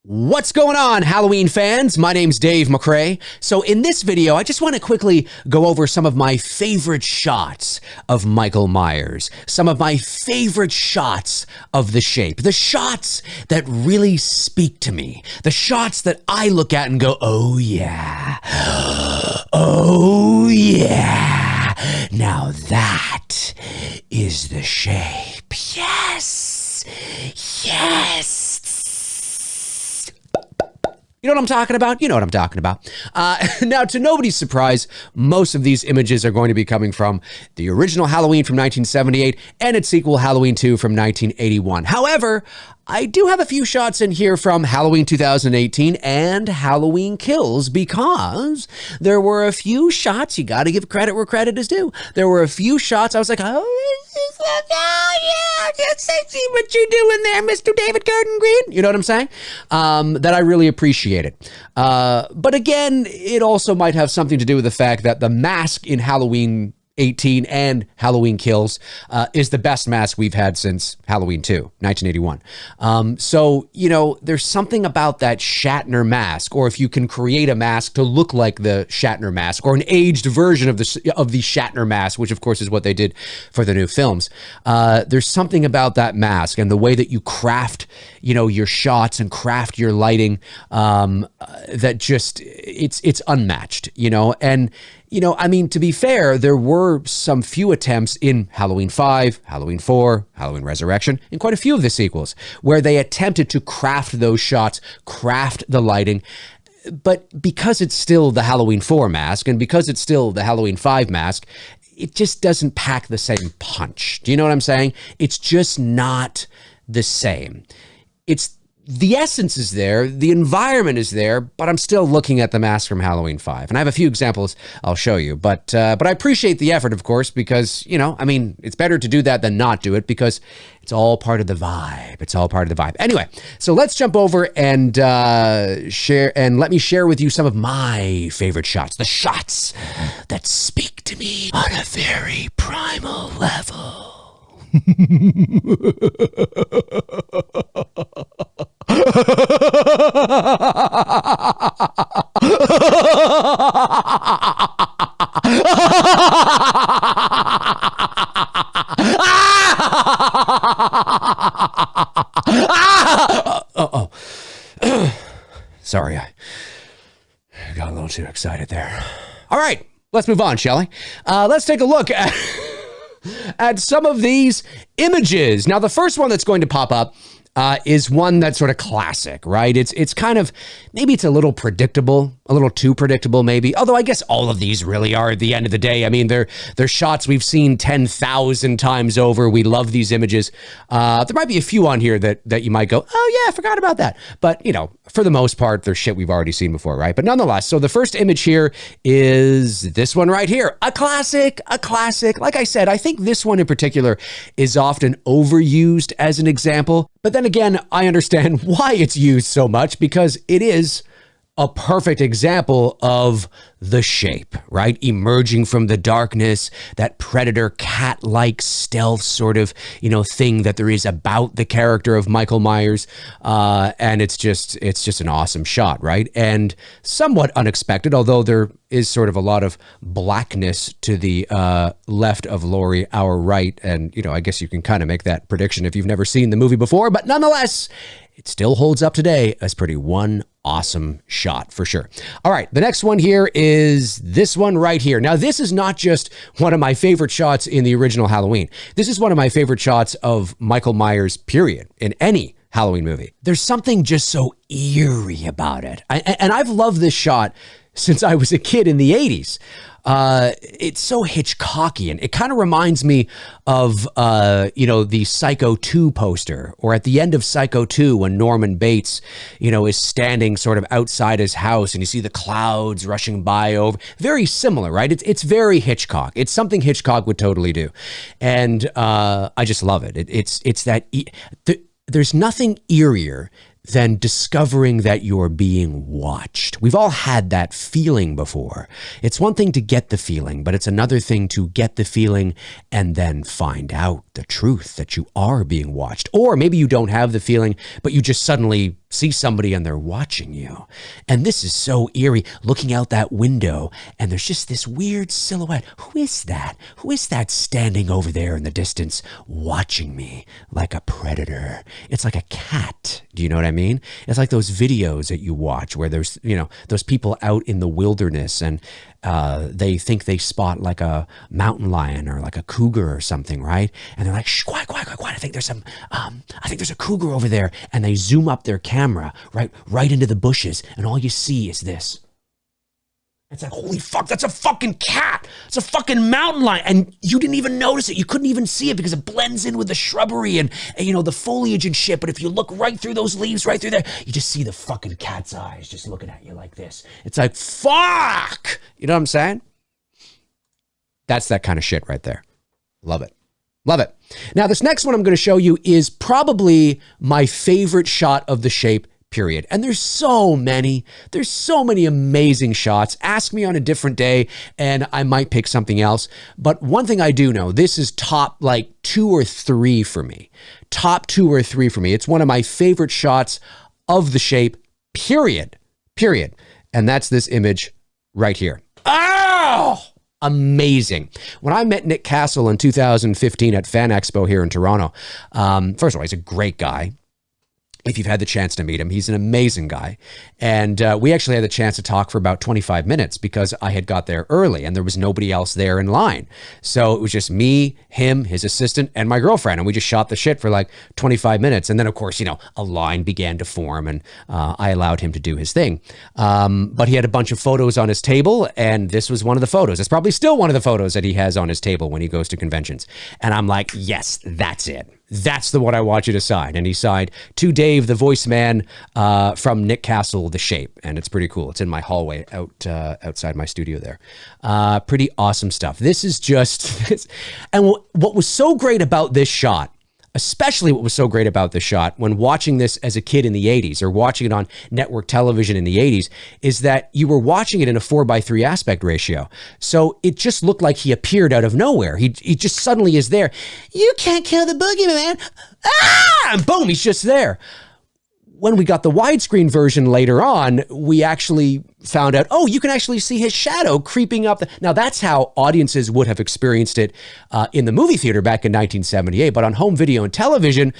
What's going on, Halloween fans? My name's Dave McRae. So in this video, I just want to quickly go over some of my favorite shots of Michael Myers, some of my favorite shots of The Shape, the shots that really speak to me, the shots that I look at and go, oh yeah, oh yeah, now that is The Shape. Yes, yes. You know what I'm talking about? You know what I'm talking about. Now, to nobody's surprise, most of these images are going to be coming from the original Halloween from 1978 and its sequel, Halloween 2 from 1981. However, I do have a few shots in here from Halloween 2018 and Halloween Kills because there were a few shots, you got to give credit where credit is due. There were a few shots I was like, I see what you're doing there, Mr. David Gordon Green. You know what I'm saying? That I really appreciated. But again, it also might have something to do with the fact that the mask in Halloween 18 and Halloween Kills is the best mask we've had since Halloween 2, 1981. So, you know, there's something about that Shatner mask, or if you can create a mask to look like the Shatner mask, or an aged version of the Shatner mask, which of course is what they did for the new films. There's something about that mask and the way that you craft, you know, your shots and craft your lighting that just, it's unmatched, you know, and you know, I mean, to be fair, there were some few attempts in Halloween 5, Halloween 4, Halloween Resurrection, and quite a few of the sequels where they attempted to craft those shots, craft the lighting. But because it's still the Halloween 4 mask and because it's still the Halloween 5 mask, it just doesn't pack the same punch. Do you know what I'm saying? It's just not the same. The essence is there, the environment is there, but I'm still looking at the mask from Halloween 5. And I have a few examples I'll show you, but I appreciate the effort, of course, because, you know, I mean, it's better to do that than not do it because it's all part of the vibe. It's all part of the vibe. Anyway, so let's jump over and let me share with you some of my favorite shots, the shots that speak to me on a very primal level. Sorry, I got a little too excited there. All right, let's move on, shall we? Let's take a look at some of these images. Now, the first one that's going to pop up is one that's sort of classic, right? It's kind of, maybe it's a little predictable, a little too predictable maybe, although I guess all of these really are at the end of the day. I mean, they're shots we've seen 10,000 times over. We love these images. There might be a few on here that you might go, oh yeah, I forgot about that. But, you know, for the most part, they're shit we've already seen before, right? But nonetheless, so the first image here is this one right here. A classic. Like I said, I think this one in particular is often overused as an example. But then again, I understand why it's used so much because it is a perfect example of The Shape, right? Emerging from the darkness, that predator cat-like stealth sort of, you know, thing that there is about the character of Michael Myers. And it's just an awesome shot, right? And somewhat unexpected, although there is sort of a lot of blackness to the left of Laurie, our right. And, you know, I guess you can kind of make that prediction if you've never seen the movie before, but nonetheless, it still holds up today as pretty one awesome shot for sure. All right, the next one here is this one right here. Now, this is not just one of my favorite shots in the original Halloween. This is one of my favorite shots of Michael Myers, period, in any Halloween movie. There's something just so eerie about it. And I've loved this shot since I was a kid in the 80s. It's so Hitchcockian. It kind of reminds me of, you know, the Psycho 2 poster, or at the end of Psycho 2 when Norman Bates, you know, is standing sort of outside his house and you see the clouds rushing by over. Very similar, right? It's very Hitchcock. It's something Hitchcock would totally do. And I just love it. It's that, there's nothing eerier than discovering that you're being watched. We've all had that feeling before. It's one thing to get the feeling, but it's another thing to get the feeling and then find out the truth that you are being watched. Or maybe you don't have the feeling, but you just suddenly see somebody and they're watching you. And this is so eerie, looking out that window and there's just this weird silhouette. Who is that? Who is that standing over there in the distance watching me like a predator? It's like a cat. Do you know what I mean? It's like those videos that you watch where there's, those people out in the wilderness and they think they spot like a mountain lion or like a cougar or something, right? And they're like, shh, quiet. I think there's a cougar over there. And they zoom up their camera right into the bushes. And all you see is this. It's like, holy fuck, that's a fucking cat. It's a fucking mountain lion. And you didn't even notice it. You couldn't even see it because it blends in with the shrubbery and the foliage and shit. But if you look right through those leaves, right through there, you just see the fucking cat's eyes just looking at you like this. It's like, fuck. You know what I'm saying? That's that kind of shit right there. Love it. Love it. Now, this next one I'm going to show you is probably my favorite shot of The Shape, period. And there's so many amazing shots. Ask me on a different day and I might pick something else. But one thing I do know, this is top like 2 or 3 for me. Top 2 or 3 for me. It's one of my favorite shots of The Shape, period. And that's this image right here. Oh! Amazing. When I met Nick Castle in 2015 at Fan Expo here in Toronto, first of all, he's a great guy. If you've had the chance to meet him, he's an amazing guy. And we actually had the chance to talk for about 25 minutes because I had got there early and there was nobody else there in line. So it was just me, him, his assistant, and my girlfriend. And we just shot the shit for like 25 minutes. And then, of course, a line began to form and I allowed him to do his thing. But he had a bunch of photos on his table and this was one of the photos. It's probably still one of the photos that he has on his table when he goes to conventions. And I'm like, yes, that's it. That's the one I want you to sign. And he signed to Dave, the voice man from Nick Castle, The Shape. And it's pretty cool. It's in my hallway outside my studio there. Pretty awesome stuff. This is just, and what was so great about this shot, especially what was so great about this shot when watching this as a kid in the 80s or watching it on network television in the 80s is that you were watching it in a 4:3 aspect ratio. So it just looked like he appeared out of nowhere. He just suddenly is there. You can't kill the boogeyman, man. Ah! And boom, he's just there. When we got the widescreen version later on, we actually found out, you can actually see his shadow creeping up. Now, that's how audiences would have experienced it in the movie theater back in 1978. But on home video and television,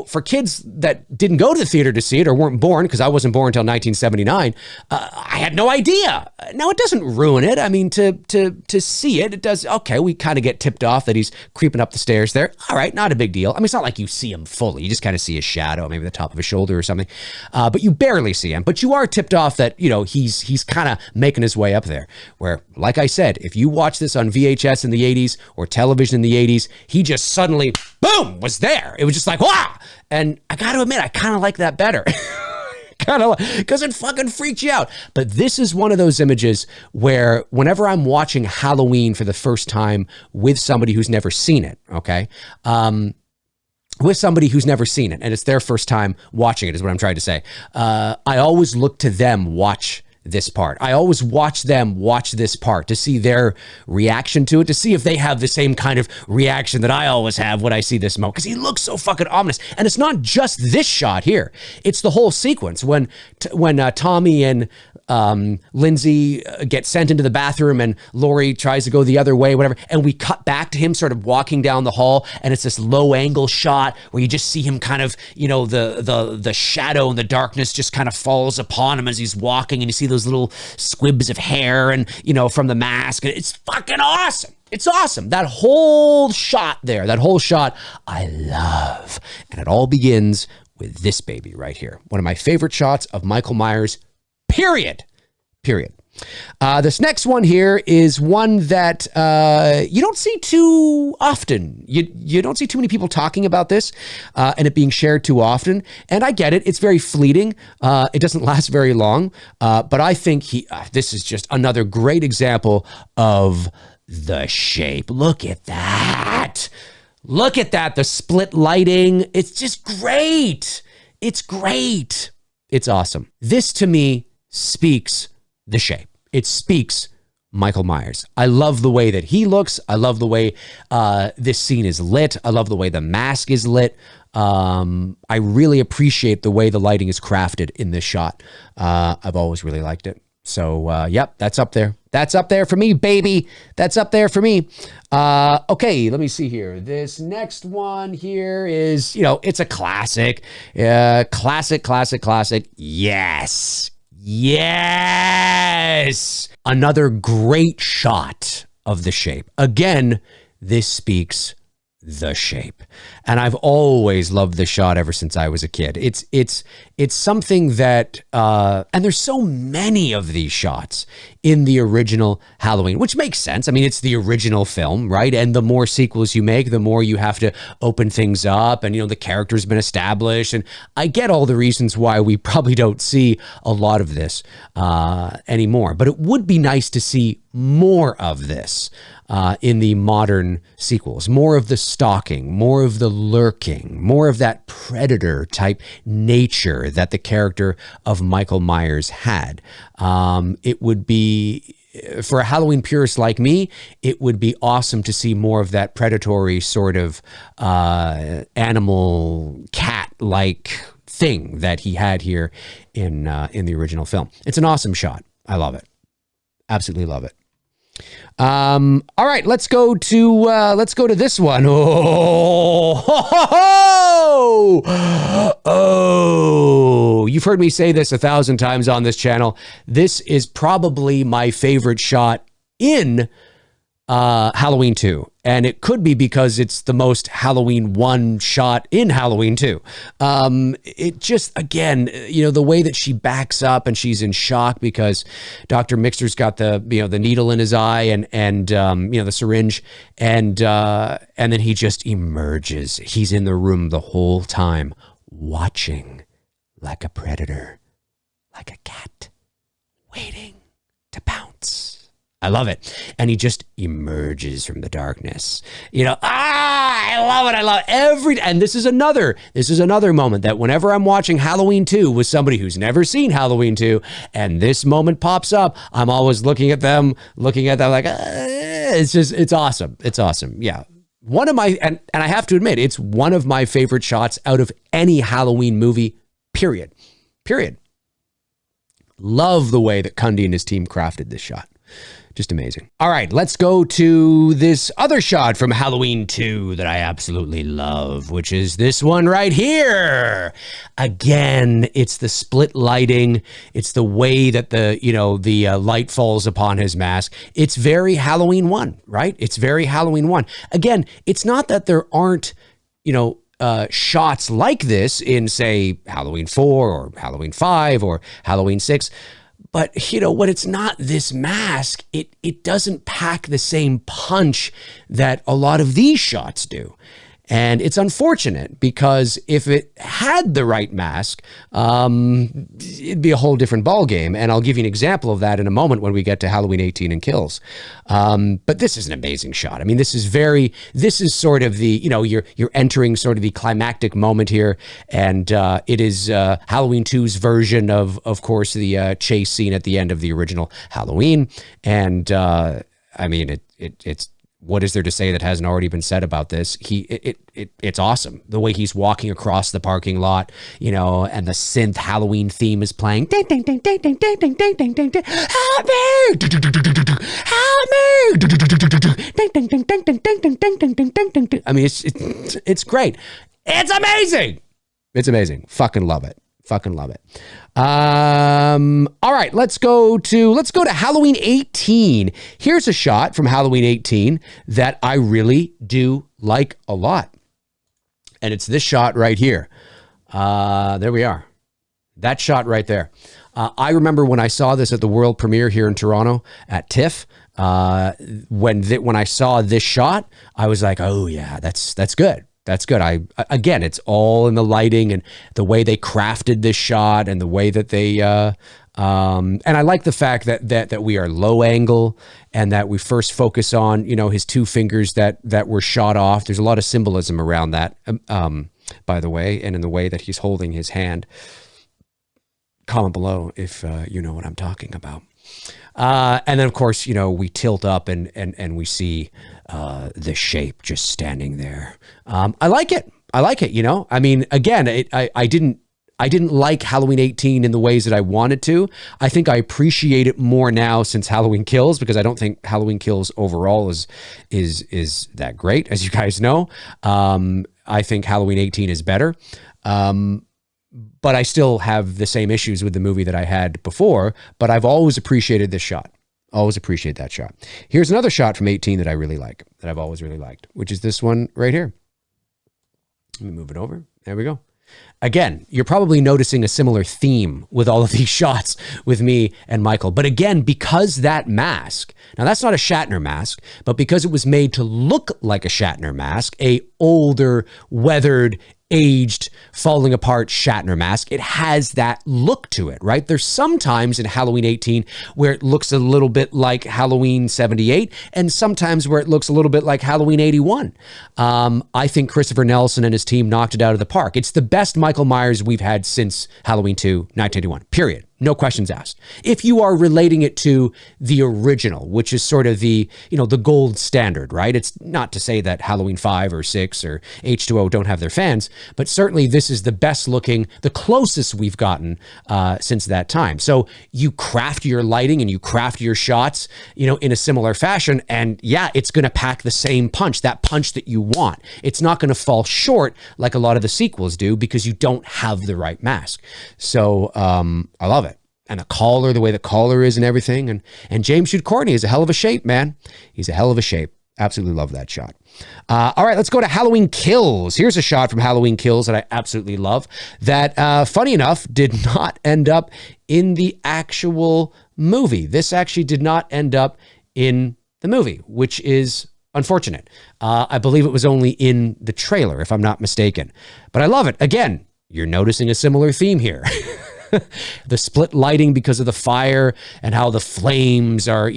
for kids that didn't go to the theater to see it or weren't born, because I wasn't born until 1979, I had no idea. Now, it doesn't ruin it. I mean, to see it, it does. Okay, we kind of get tipped off that he's creeping up the stairs there. All right, not a big deal. I mean, it's not like you see him fully. You just kind of see his shadow, maybe the top of his shoulder or something. But you barely see him. But you are tipped off that, he's kind of making his way up there. Where, like I said, if you watch this on VHS in the 80s or television in the 80s, he just suddenly, boom, was there. It was just like, wow. And I got to admit, I kind of like that better. Because it fucking freaks you out. But this is one of those images where whenever I'm watching Halloween for the first time with somebody who's never seen it, okay? With somebody who's never seen it, and it's their first time watching it, is what I'm trying to say. I always look to them watch this part. I always watch them watch this part to see their reaction to it, to see if they have the same kind of reaction that I always have when I see this moment, because he looks so fucking ominous. And it's not just this shot here. It's the whole sequence when Tommy and Lindsay get sent into the bathroom and Laurie tries to go the other way, whatever. And we cut back to him sort of walking down the hall, and it's this low angle shot where you just see him kind of, the shadow and the darkness just kind of falls upon him as he's walking, and you see those little squibs of hair and, from the mask. It's fucking awesome. It's awesome. That whole shot there, I love. And it all begins with this baby right here. One of my favorite shots of Michael Myers, period. This next one here is one that you don't see too often. You don't see too many people talking about this and it being shared too often. And I get it. It's very fleeting. It doesn't last very long. But I think this is just another great example of The Shape. Look at that. Look at that. The split lighting. It's just great. It's great. It's awesome. This to me speaks The Shape. It speaks Michael Myers. I love the way that he looks. I love the way this scene is lit. I love the way the mask is lit. I really appreciate the way the lighting is crafted in this shot. I've always really liked it. So, yep, that's up there. That's up there for me, baby. That's up there for me. Okay, let me see here. This next one here is, it's a classic. Classic. Yes. Another great shot of The Shape. Again, this speaks The Shape. And I've always loved this shot ever since I was a kid. It's something that, and there's so many of these shots in the original Halloween, which makes sense. I mean, it's the original film, right? And the more sequels you make, the more you have to open things up, and, the character's been established. And I get all the reasons why we probably don't see a lot of this anymore, but it would be nice to see more of this in the modern sequels, more of the stalking, more of the lurking, more of that predator type nature that the character of Michael Myers had. It would be, for a Halloween purist like me, it would be awesome to see more of that predatory sort of animal cat-like thing that he had here in the original film. It's an awesome shot. I love it. Absolutely love it. All right, let's go to this one. Oh, you've heard me say this 1,000 times on this channel. This is probably my favorite shot in Halloween 2. And it could be because it's the most Halloween 1 shot in Halloween 2. It just, again, the way that she backs up and she's in shock because Dr. Mixter's got the needle in his eye and the syringe, and then he just emerges. He's in the room the whole time, watching like a predator, like a cat, waiting to pounce. I love it. And he just emerges from the darkness. I love it. I love it. And this is another moment that whenever I'm watching Halloween 2 with somebody who's never seen Halloween 2, and this moment pops up, I'm always looking at them like, it's awesome. It's awesome. Yeah. One of my, and I have to admit, it's one of my favorite shots out of any Halloween movie, period. Love the way that Cundy and his team crafted this shot. Just amazing. All right, let's go to this other shot from Halloween 2 that I absolutely love, which is this one right here. Again, it's the split lighting. It's the way that the light falls upon his mask. It's very Halloween 1, right? It's very Halloween 1. Again, it's not that there aren't, shots like this in, say, Halloween 4 or Halloween 5 or Halloween 6. But, when it's not this mask, it doesn't pack the same punch that a lot of these shots do. And it's unfortunate because if it had the right mask, it'd be a whole different ballgame. And I'll give you an example of that in a moment when we get to Halloween 18 and Kills. But this is an amazing shot. I mean, this is sort of the, you're entering sort of the climactic moment here. And it is Halloween 2's version of course, the chase scene at the end of the original Halloween. And I mean, it's, what is there to say that hasn't already been said about this? It's awesome. The way he's walking across the parking lot, and the synth Halloween theme is playing. Ding, ding, ding, ding, ding, ding, ding, ding, ding, ding, ding. Help me! Help me! Ding, ding, ding, ding, ding, ding, ding, ding, ding, ding, ding, ding. I mean, it's great. It's amazing. It's amazing. Fucking love it. All right, let's go to Halloween 18. Here's a shot from Halloween 18 that I really do like a lot. And it's this shot right here. There we are. That shot right there. I remember when I saw this at the world premiere here in Toronto at TIFF, when I saw this shot, I was like, oh yeah, that's good. That's good. Again, it's all in the lighting and the way they crafted this shot and the way that they, and I like the fact that we are low angle and that we first focus on, his two fingers that were shot off. There's a lot of symbolism around that, by the way, and in the way that he's holding his hand. comment below if you know what I'm talking about. And then, of course, we tilt up and we see the shape just standing there. I like it. I mean, again, I didn't like Halloween 18 in the ways that I wanted to. I think I appreciate it more now since Halloween Kills, because I don't think Halloween Kills overall is that great, as you guys know. I think Halloween 18 is better. But I still have the same issues with the movie that I had before, but I've always appreciated this shot. Always appreciate that shot. Here's another shot from 18 that I really like, that I've always really liked, which is this one right here. Let me move it over. There we go. Again, you're probably noticing a similar theme with all of these shots with me and Michael. But again, because that mask, now that's not a Shatner mask, but because it was made to look like a Shatner mask, a older, weathered, aged, falling apart Shatner mask, it has that look to it, right? There's sometimes in Halloween 18 where it looks a little bit like Halloween 78, and sometimes where it looks a little bit like Halloween 81. I think Christopher Nelson and his team knocked it out of the park. It's the best Michael Myers we've had since Halloween 2, 1981, period. No questions asked. If you are relating it to the original, which is sort of the gold standard, right? It's not to say that Halloween 5 or 6 or H2O don't have their fans, but certainly this is the best looking, the closest we've gotten since that time. So you craft your lighting and you craft your shots, in a similar fashion. And yeah, it's going to pack the same punch, that punch that you want. It's not going to fall short like a lot of the sequels do because you don't have the right mask. So I love it. And the collar, the way the collar is and everything. And James Jude Courtney is a hell of a shape, man. He's a hell of a shape. Absolutely love that shot. All right, let's go to Halloween Kills. Here's a shot from Halloween Kills that I absolutely love that, funny enough, did not end up in the actual movie. This actually did not end up in the movie, which is unfortunate. I believe it was only in the trailer, if I'm not mistaken. But I love it. Again, you're noticing a similar theme here. The split lighting because of the fire and how the flames are,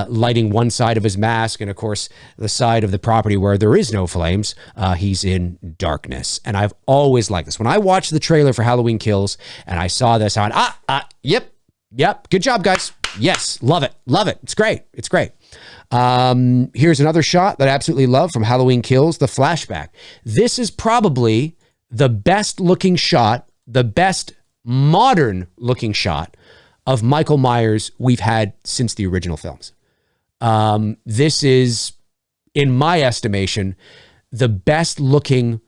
lighting one side of his mask. And of course, the side of the property where there is no flames, he's in darkness. And I've always liked this. When I watched the trailer for Halloween Kills and I saw this, I went, yep. Good job, guys. Yes. Love it. It's great. Here's another shot that I absolutely love from Halloween Kills, the flashback. This is probably the best looking shot, the best modern looking shot of Michael Myers we've had since the original films. This is, in my estimation, the best looking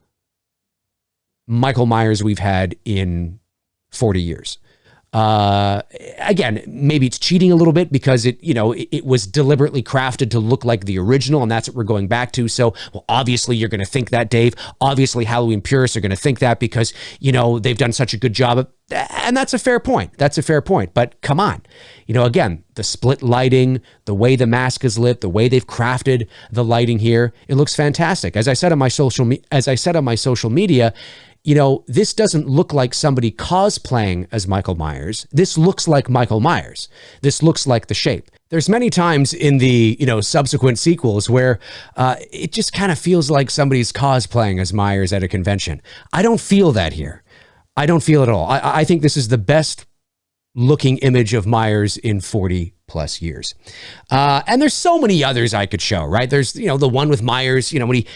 Michael Myers we've had in 40 years. Again, maybe it's cheating a little bit because it was deliberately crafted to look like the original, and that's what we're going back to. So, well, obviously you're going to think that, Dave. Obviously Halloween purists are going to think that because, they've done such a good job of, and that's a fair point. But come on, again, the split lighting, the way the mask is lit, the way they've crafted the lighting here, it looks fantastic. As I said on my social media, this doesn't look like somebody cosplaying as Michael Myers. This looks like Michael Myers. This looks like the shape. There's many times in the, subsequent sequels where it just kind of feels like somebody's cosplaying as Myers at a convention. I don't feel that here. I don't feel it at all. I think this is the best looking image of Myers in 40 plus years. And there's so many others I could show, right? There's, the one with Myers, when he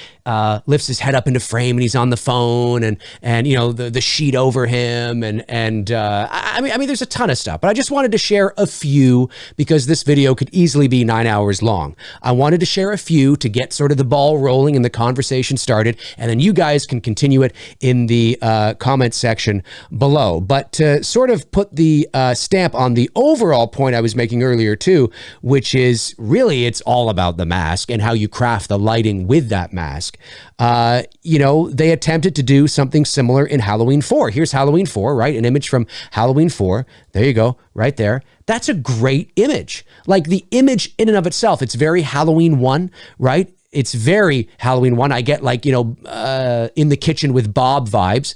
lifts his head up into frame and he's on the phone and the sheet over him. I mean, there's a ton of stuff, but I just wanted to share a few because this video could easily be 9 hours long. I wanted to share a few to get sort of the ball rolling and the conversation started. And then you guys can continue it in the comment section below. But to sort of put the stamp on the overall point I was making earlier too, which is really, it's all about the mask and how you craft the lighting with that mask. They attempted to do something similar in Halloween 4. Here's Halloween 4, right? An image from Halloween 4. There you go, right there. That's a great image. Like the image in and of itself, it's very Halloween 1, right? It's very Halloween 1. I get like, in the kitchen with Bob vibes,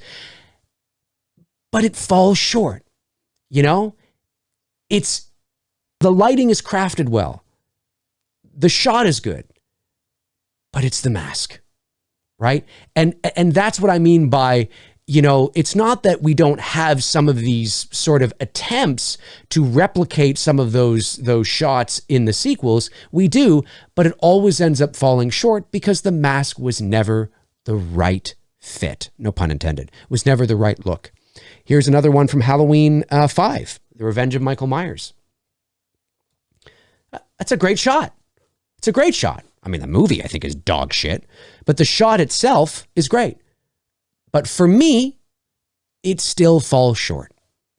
but it falls short. The lighting is crafted well. The shot is good, but it's the mask, right? And that's what I mean by it's not that we don't have some of these sort of attempts to replicate some of those shots in the sequels. We do, but it always ends up falling short because the mask was never the right fit. No pun intended. Was never the right look. Here's another one from Halloween 5, The Revenge of Michael Myers. That's a great shot. It's a great shot. I mean, the movie I think is dog shit, but the shot itself is great. But for me, it still falls short.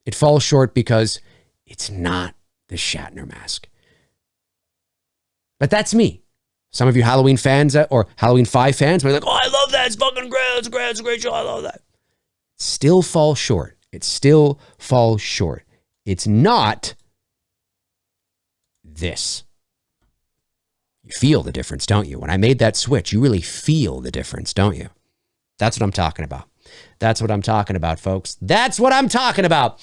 It falls short because it's not the Shatner mask. But that's me. Some of you Halloween fans or Halloween 5 fans might be like, oh, I love that. It's fucking great. It's great. It's a great show. I love that. It still falls short. It still falls short. It's not this. You feel the difference, don't you? When I made that switch, you really feel the difference, don't you? That's what I'm talking about. That's what I'm talking about, folks. That's what I'm talking about.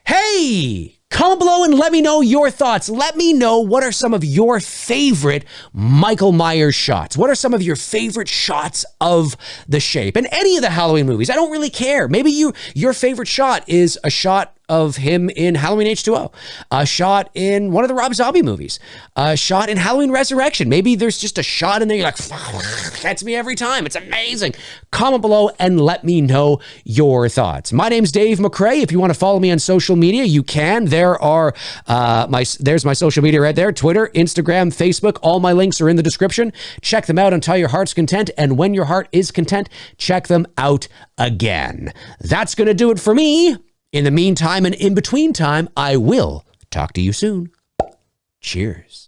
Hey, comment below and let me know your thoughts. Let me know what are some of your favorite Michael Myers shots. What are some of your favorite shots of The Shape and any of the Halloween movies? I don't really care. Maybe your favorite shot is a shot of him in Halloween H2O, a shot in one of the Rob Zombie movies, a shot in Halloween Resurrection. Maybe there's just a shot in there you're like, gets me every time. It's amazing. Comment below and let me know your thoughts. My name's Dave McRae. If you want to follow me on social media, you can. There are there's my social media right there: Twitter, Instagram, Facebook. All my links are in the description. Check them out until your heart's content, and when your heart is content, check them out again. That's gonna do it for me. In the meantime and in between time, I will talk to you soon. Cheers.